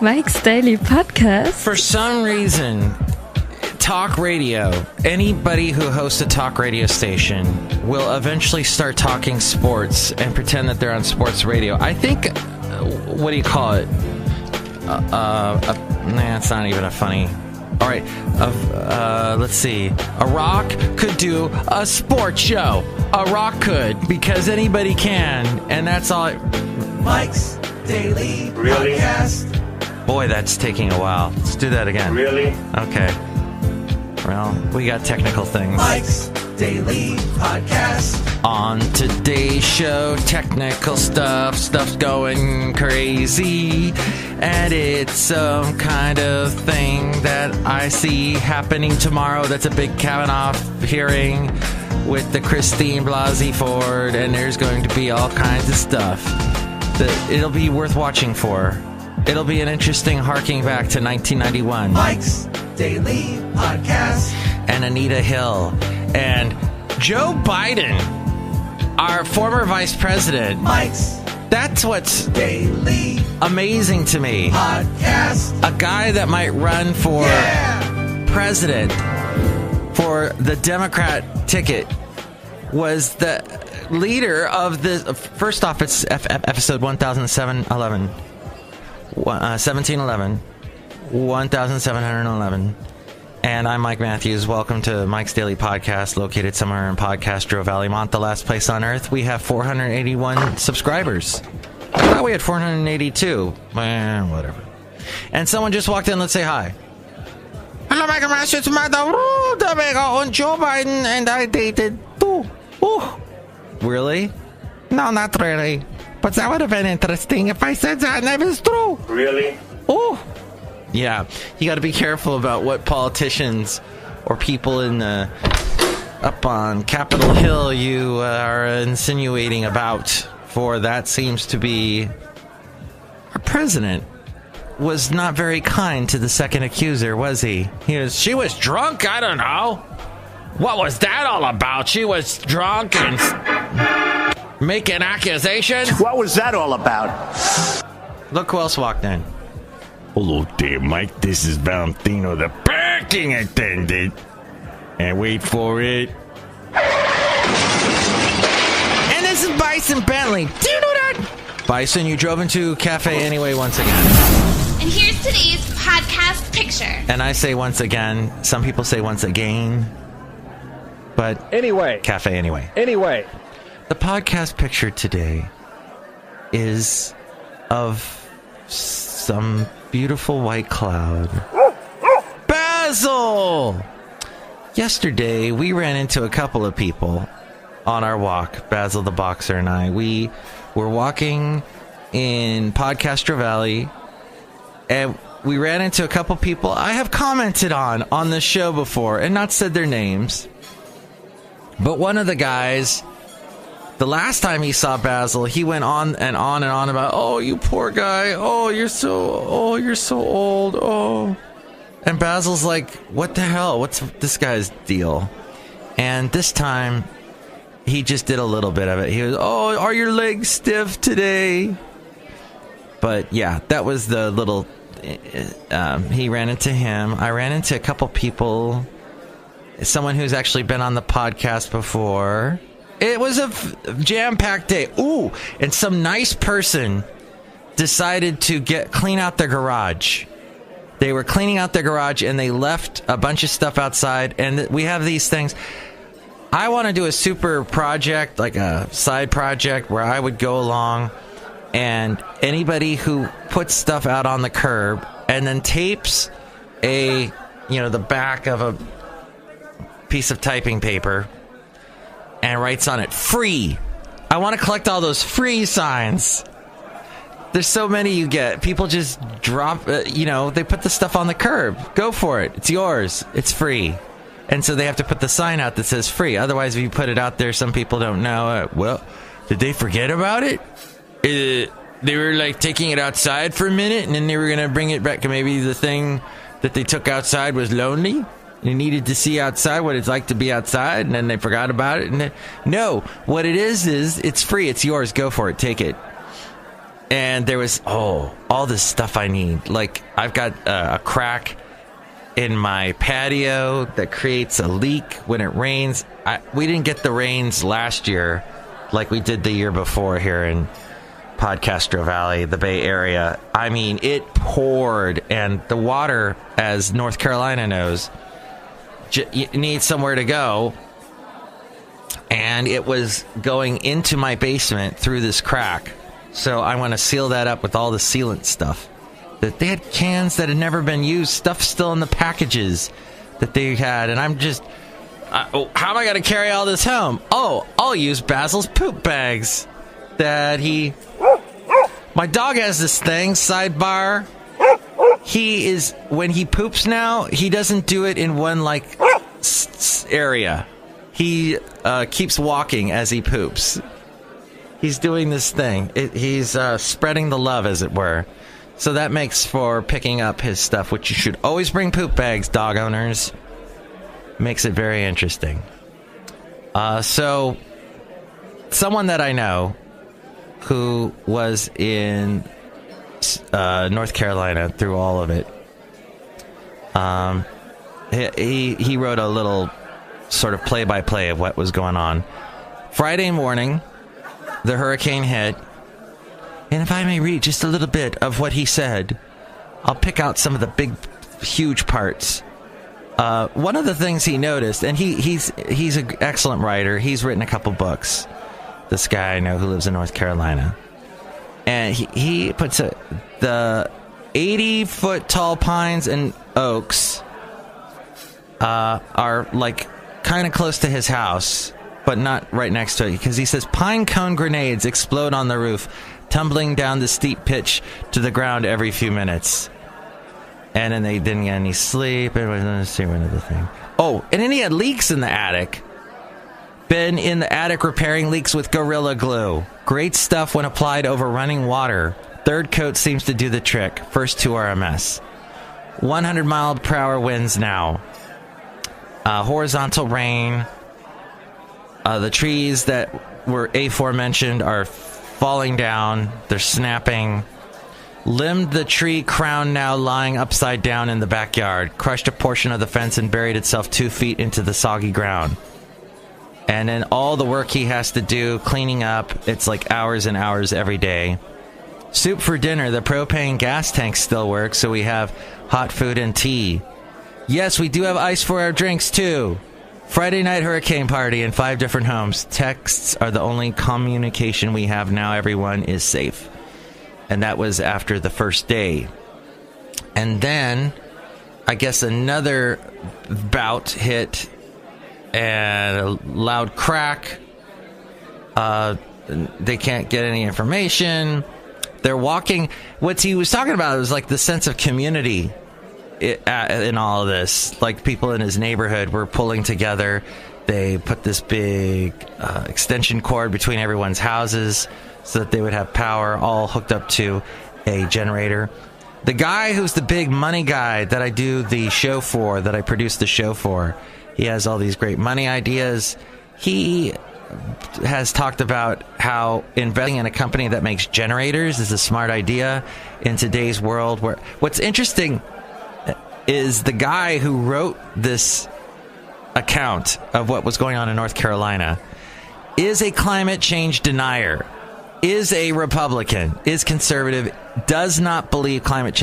Mike's Daily Podcast. For some reason, talk radio, anybody who hosts a talk radio station will eventually start talking sports and pretend that they're on sports radio. I think, what do you call it? It's not even a funny... All right, let's see. A rock could do a sports show. A rock could, because anybody can, and that's all. Mike's Daily Podcast. Boy, that's taking a while. Let's do that again. Really? Okay. Well, we got technical things. Mike's Daily Podcast. On today's show, technical stuff's going crazy. And it's some kind of thing that I see happening tomorrow. That's a big Kavanaugh hearing with the Christine Blasey Ford. And there's going to be all kinds of stuff that it'll be worth watching for. It'll be an interesting harking back to 1991. Mike's Daily Podcast. And Anita Hill. And Joe Biden, our former vice president. Mike's That's what's Daily amazing to me. Podcast. A guy that might run for president for the Democrat ticket was the leader of the... First off, it's episode 1711. 1711. And I'm Mike Matthews. Welcome to Mike's Daily Podcast, located somewhere in Podcastro Valley, Mont, the last place on earth. We have 481 subscribers. I thought we had 482. Whatever. And someone just walked in. Let's say hi. Hello, Mike Matthews, Madame Rootabega, and Joe Biden, and I dated too. Ooh. Really? No, not really. But that would have been interesting if I said that and it was true. Really? Oh. Yeah, you got to be careful about what politicians or people in up on Capitol Hill you are insinuating about, for that seems to be... Our president was not very kind to the second accuser, was he? She was drunk? I don't know. What was that all about? She was drunk and making accusations? What was that all about? Look who else walked in. Hello there, Mike. This is Valentino, the parking attendant. And wait for it. And this is Bison Bentley. Do you know that? Bison, you drove into Café Anyway once again. And here's today's podcast picture. And I say once again. Some people say once again. But anyway. Café Anyway. Anyway. The podcast picture today is of some beautiful white cloud. Basil! Yesterday, we ran into a couple of people on our walk, Basil the Boxer and I. We were walking in Podcastro Valley, and we ran into a couple people I have commented on the show before, and not said their names. But one of the guys... The last time he saw Basil, he went on and on and on about, oh, you poor guy. Oh, you're so old. Oh. And Basil's like, what the hell? What's this guy's deal? And this time, he just did a little bit of it. He was, oh, are your legs stiff today? But yeah, that was the little, he ran into him. I ran into a couple people, someone who's actually been on the podcast before. It was a jam-packed day. Ooh, and some nice person decided to clean out their garage. They were cleaning out their garage, and they left a bunch of stuff outside. And we have these things. I want to do a super project, like a side project, where I would go along, and anybody who puts stuff out on the curb and then tapes the back of a piece of typing paper and writes on it, free. I want to collect all those free signs. There's so many you get. People just drop, they put the stuff on the curb. Go for it. It's yours. It's free. And so they have to put the sign out that says free. Otherwise, if you put it out there, some people don't know. Well, did they forget about it? They were like taking it outside for a minute, and then they were going to bring it back. Maybe the thing that they took outside was lonely. They needed to see outside what it's like to be outside, and then they forgot about it. And no, what it is it's free. It's yours. Go for it. Take it. And there was, all this stuff I need. Like, I've got a crack in my patio that creates a leak when it rains. We didn't get the rains last year like we did the year before here in Podcastro Valley, the Bay Area. I mean, it poured, and the water, as North Carolina knows, you need somewhere to go. And it was going into my basement through this crack. So I want to seal that up with all the sealant stuff. That they had cans that had never been used, stuff still in the packages that they had. And I'm just, how am I going to carry all this home? Oh, I'll use Basil's poop bags that my dog has this thing, sidebar. When he poops now, he doesn't do it in one, area. He keeps walking as he poops. He's doing this thing. He's spreading the love, as it were. So that makes for picking up his stuff, which you should always bring poop bags, dog owners. Makes it very interesting. So, someone that I know who was in North Carolina through all of it, he wrote a little sort of play-by-play of what was going on. Friday morning, the hurricane hit, and if I may read just a little bit of what he said, I'll pick out some of the big, huge parts. One of the things he noticed, and he's an excellent writer. He's written a couple books. This guy I know who lives in North Carolina, and he puts the 80-foot tall pines and oaks are like kind of close to his house, but not right next to it, because he says pine cone grenades explode on the roof, tumbling down the steep pitch to the ground every few minutes. And then they didn't get any sleep. Let's see another thing. Oh, and then he had leaks in the attic. Been in the attic repairing leaks with Gorilla Glue. Great stuff when applied over running water. Third coat seems to do the trick. First two are a mess. 100 mile per hour winds now. Horizontal rain. The trees that were aforementioned are falling down. They're snapping. Limbed the tree crown now lying upside down in the backyard. Crushed a portion of the fence and buried itself 2 feet into the soggy ground. And then all the work he has to do, cleaning up, it's like hours and hours every day. Soup for dinner. The propane gas tank still works, so we have hot food and tea. Yes, we do have ice for our drinks, too. Friday night hurricane party in 5 different homes. Texts are the only communication we have now. Everyone is safe. And that was after the first day. And then, I guess another bout hit, and a loud crack. They can't get any information. They're walking. What he was talking about was like the sense of community in all of this. Like people in his neighborhood were pulling together. They put this big extension cord between everyone's houses so that they would have power, all hooked up to a generator. The guy who's the big money guy that I do the show for, that I produce the show for, he has all these great money ideas. He has talked about how investing in a company that makes generators is a smart idea in today's world. Where what's interesting is the guy who wrote this account of what was going on in North Carolina is a climate change denier, is a Republican, is conservative, does not believe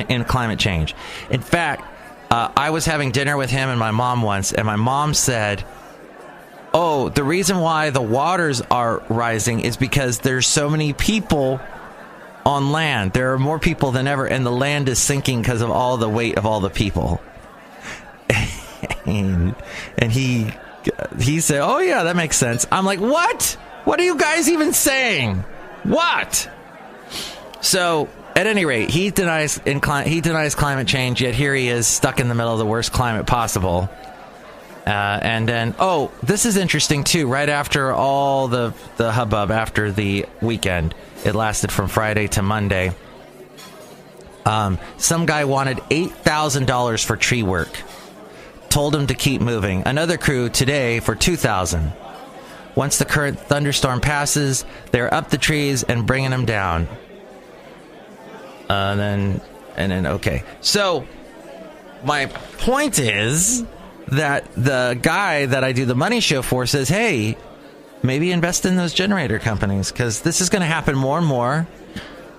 in climate change. In fact, I was having dinner with him and my mom once, and my mom said, oh, the reason why the waters are rising is because there's so many people on land. There are more people than ever, and the land is sinking because of all the weight of all the people. and he said, oh yeah, that makes sense. I'm like, what? What are you guys even saying? What? So, at any rate, he denies climate change, yet here he is stuck in the middle of the worst climate possible. And then, this is interesting too. Right after all the hubbub after the weekend, it lasted from Friday to Monday. Some guy wanted $8,000 for tree work. Told him to keep moving. Another crew today for $2,000. Once the current thunderstorm passes, they're up the trees and bringing them down. And then, okay. So, my point is that the guy that I do the money show for says, hey, maybe invest in those generator companies, because this is going to happen more and more.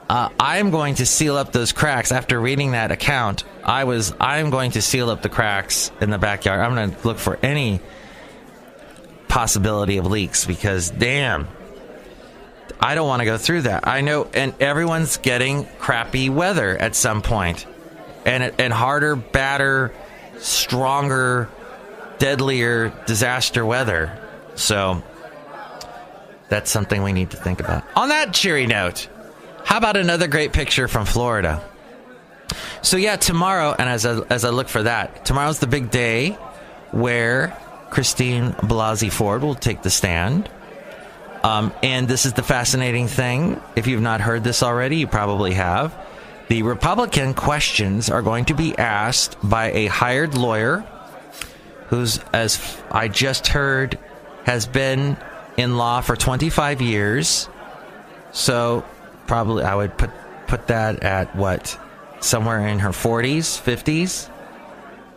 I am going to seal up those cracks. After reading that account, I am going to seal up the cracks in the backyard. I'm going to look for any possibility of leaks, because damn, I don't want to go through that. I know, and everyone's getting crappy weather at some point, and harder, badder, stronger, deadlier disaster weather. So that's something we need to think about. On that cheery note, how about another great picture from Florida? So yeah, tomorrow, and as I look for that, tomorrow's the big day where Christine Blasey Ford will take the stand. And this is the fascinating thing. If you've not heard this already, you probably have. The Republican questions are going to be asked by a hired lawyer who's, as I just heard, has been in law for 25 years. So probably I would put that at what? Somewhere in her 40s, 50s.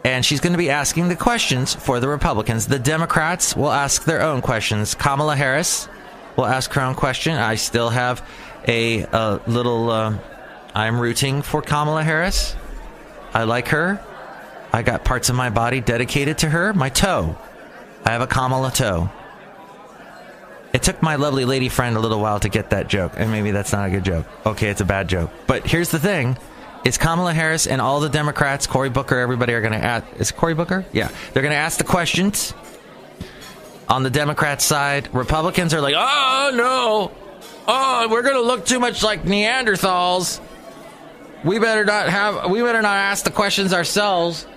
And she's going to be asking the questions for the Republicans. The Democrats will ask their own questions. Kamala Harris will ask her own question. I still have a little... I'm rooting for Kamala Harris. I like her. I got parts of my body dedicated to her. My toe. I have a Kamala toe. It took my lovely lady friend a little while to get that joke. And maybe that's not a good joke. Okay, it's a bad joke. But here's the thing. It's Kamala Harris and all the Democrats, Cory Booker, everybody are going to ask... Is it Cory Booker? Yeah. They're going to ask the questions on the Democrat side. Republicans are like, oh, no. Oh, we're going to look too much like Neanderthals. We better not ask the questions ourselves.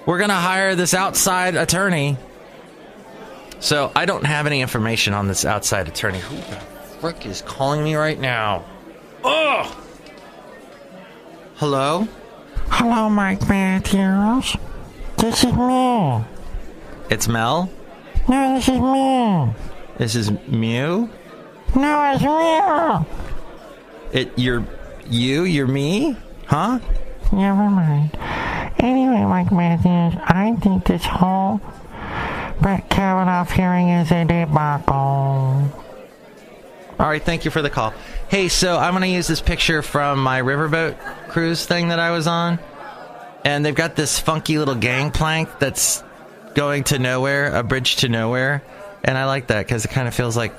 We're going to hire this outside attorney. So I don't have any information on this outside attorney. Who the frick is calling me right now? Oh! Hello? Hello, Mike Matthews. This is me. It's Mel? No, this is me. This is Mew? No, it's me. You're me? Huh? Never mind. Anyway, Mike Matthews, I think this whole Brett Kavanaugh hearing is a debacle. All right, thank you for the call. Hey, so I'm going to use this picture from my riverboat cruise thing that I was on. And they've got this funky little gangplank that's going to nowhere, a bridge to nowhere. And I like that because it kind of feels like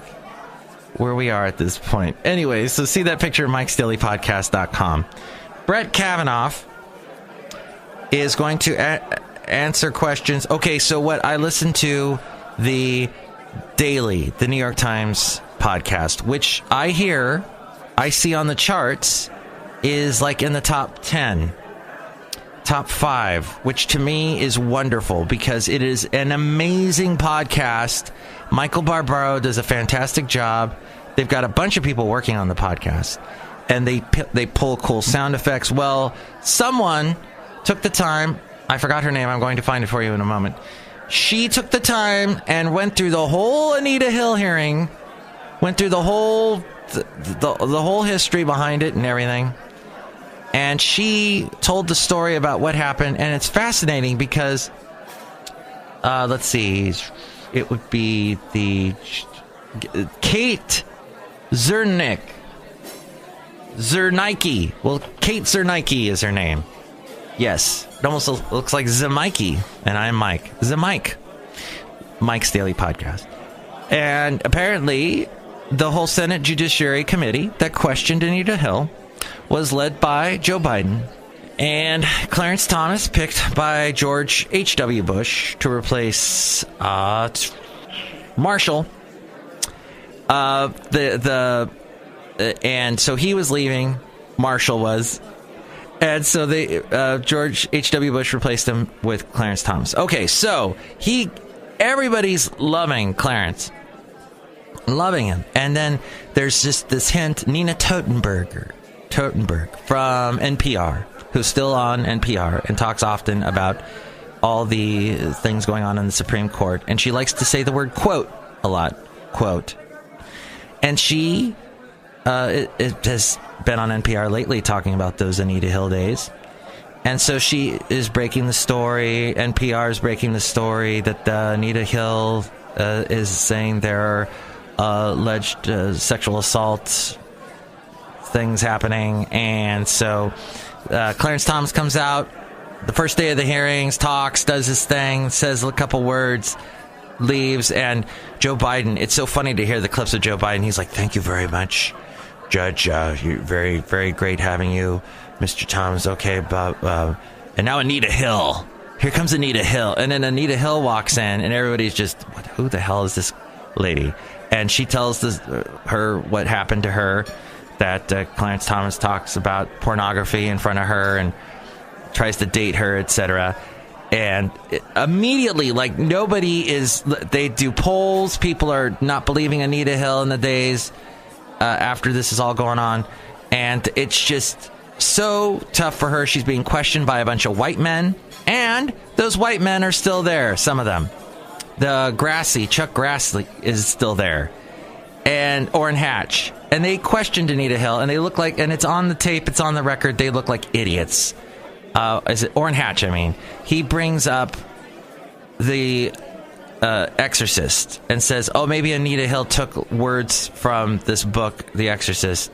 where we are at this point. Anyway, so see that picture at Mike'sDailyPodcast.com. Brett Kavanaugh is going to answer questions. Okay, so what I listened to the New York Times podcast, which I see on the charts is like in the top 10, top 5, which to me is wonderful because it is an amazing podcast. Michael Barbaro does a fantastic job. They've got a bunch of people working on the podcast, and they pull cool sound effects. Well, someone took the time. I forgot her name. I'm going to find it for you in a moment. She took the time and went through the whole Anita Hill hearing, went through the whole history behind it and everything. And she told the story about what happened, and it's fascinating because, let's see, it would be the Kate Zernike. Well, Kate Zernike is her name. Yes, it almost looks like Zemike, and I'm Mike. Zemike. Mike's Daily Podcast. And apparently, the whole Senate Judiciary Committee that questioned Anita Hill was led by Joe Biden and Clarence Thomas, picked by George H.W. Bush to replace Marshall. And so he was leaving. Marshall was. And so George H.W. Bush replaced him with Clarence Thomas. Okay, so everybody's loving Clarence. Loving him. And then there's just this hint, Nina Totenberg from NPR, who's still on NPR and talks often about all the things going on in the Supreme Court. And she likes to say the word quote a lot. Quote. And she has been on NPR lately talking about those Anita Hill days. And so she is breaking the story. NPR is breaking the story that Anita Hill is saying there are alleged sexual assault things happening. And so Clarence Thomas comes out the first day of the hearings, talks, does his thing, says a couple words, leaves. And Joe Biden, it's so funny to hear the clips of Joe Biden. He's like, "Thank you very much, Judge. You're very, very great having you, Mr. Thomas." Okay, but and now Anita Hill. Here comes Anita Hill. And then Anita Hill walks in, and everybody's just, who the hell is this lady? And she tells her what happened to her, that Clarence Thomas talks about pornography in front of her and tries to date her, etc. And immediately, like, they do polls. People are not believing Anita Hill in the days after this is all going on. And it's just so tough for her. She's being questioned by a bunch of white men. And those white men are still there, some of them. Chuck Grassley is still there. And Orrin Hatch. And they questioned Anita Hill, and they look like, and it's on the tape, it's on the record, they look like idiots. Is it Orrin Hatch? I mean, he brings up the Exorcist and says, "Oh, maybe Anita Hill took words from this book, The Exorcist,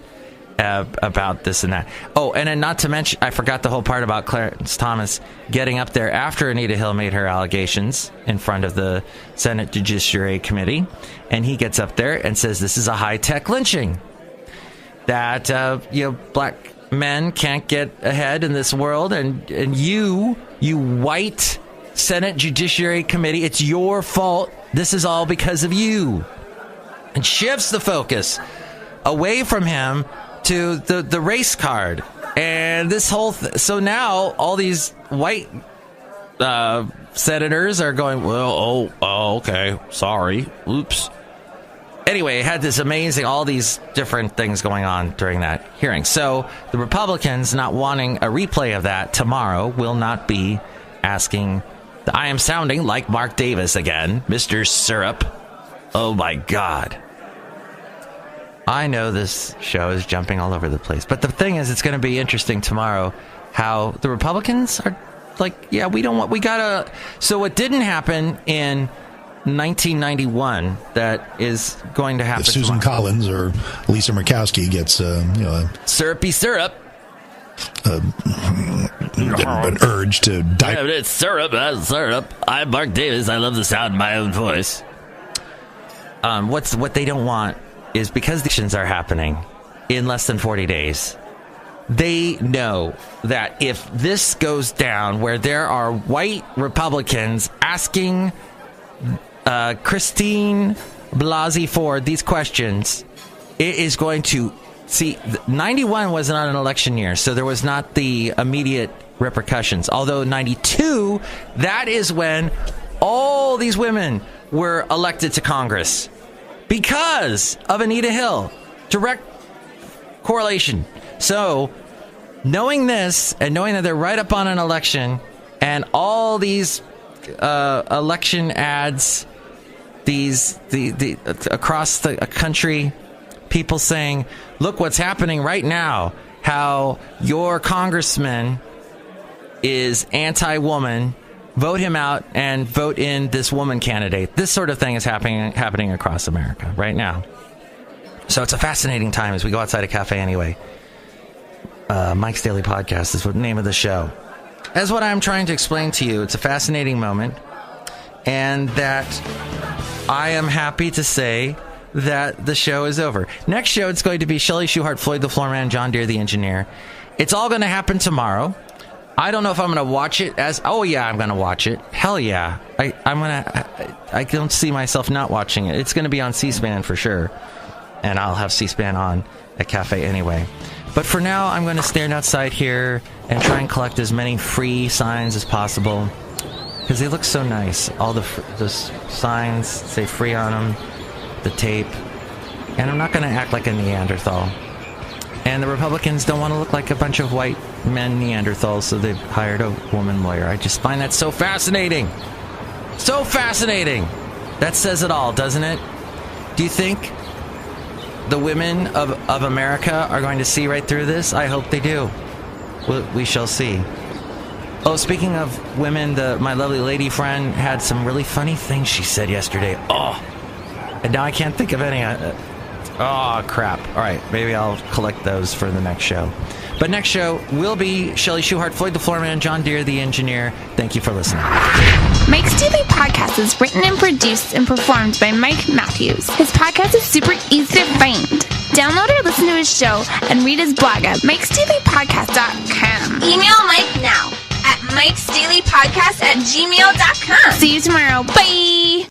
about this and that." Oh, and then not to mention, I forgot the whole part about Clarence Thomas getting up there after Anita Hill made her allegations in front of the Senate Judiciary Committee, and he gets up there and says this is a high-tech lynching, that black men can't get ahead in this world, and you white Senate Judiciary Committee, it's your fault. This is all because of you. And shifts the focus away from him to the race card. And this whole so now all these white senators are going, well, okay, sorry, oops. Anyway, it had this amazing, all these different things going on during that hearing. So the Republicans, not wanting a replay of that tomorrow, will not be asking. I am sounding like Mark Davis again, Mr. Syrup. Oh my God. I know this show is jumping all over the place, but the thing is, it's going to be interesting tomorrow how the Republicans are like, yeah, so what didn't happen in 1991 that is going to happen. If Susan tomorrow. Collins or Lisa Murkowski gets syrupy syrup, an urge to die. Yeah, it's syrup. I'm Mark Davis. I love the sound of my own voice. What they don't want is, because the elections are happening in less than 40 days, they know that if this goes down, where there are white Republicans asking Christine Blasey Ford these questions, it is going to see. 91 was not an election year, so there was not the immediate repercussions. Although 92, that is when all these women were elected to Congress because of Anita Hill. Direct correlation. So knowing this, and knowing that they're right up on an election, and all these election ads, the across the country, people saying, look what's happening right now, how your congressman is anti-woman, vote him out and vote in this woman candidate. This sort of thing is happening across America right now. So it's a fascinating time as we go outside of Café Anyway. Mike's Daily Podcast is the name of the show. As what I'm trying to explain to you, it's a fascinating moment, and that I am happy to say that the show is over. Next show, it's going to be Chely Shoehart, Floyd the Floorman, John Deere the Engineer. It's all going to happen tomorrow. I don't know if I'm going to watch it as... Oh, yeah, I'm going to watch it. Hell yeah. I don't see myself not watching it. It's going to be on C-SPAN for sure. And I'll have C-SPAN on at Café Anyway. But for now, I'm going to stand outside here and try and collect as many free signs as possible, because they look so nice. All the signs say free on them, the tape. And I'm not going to act like a Neanderthal. And the Republicans don't want to look like a bunch of white men Neanderthals, so they've hired a woman lawyer. I just find that so fascinating. So fascinating. That says it all, doesn't it? Do you think the women of America are going to see right through this? I hope they do. We shall see. Oh, speaking of women, my lovely lady friend had some really funny things she said yesterday. Oh, and now I can't think of any. Oh, crap. All right, maybe I'll collect those for the next show. But next show will be Chely Shoehart, Floyd the Floorman, John Deere the engineer. Thank you for listening. Mike's Daily Podcast is written and produced and performed by Mike Matthews. His podcast is super easy to find. Download or listen to his show and read his blog at mikesdailypodcast.com. Email Mike now at mikesdailypodcast@gmail.com. See you tomorrow. Bye!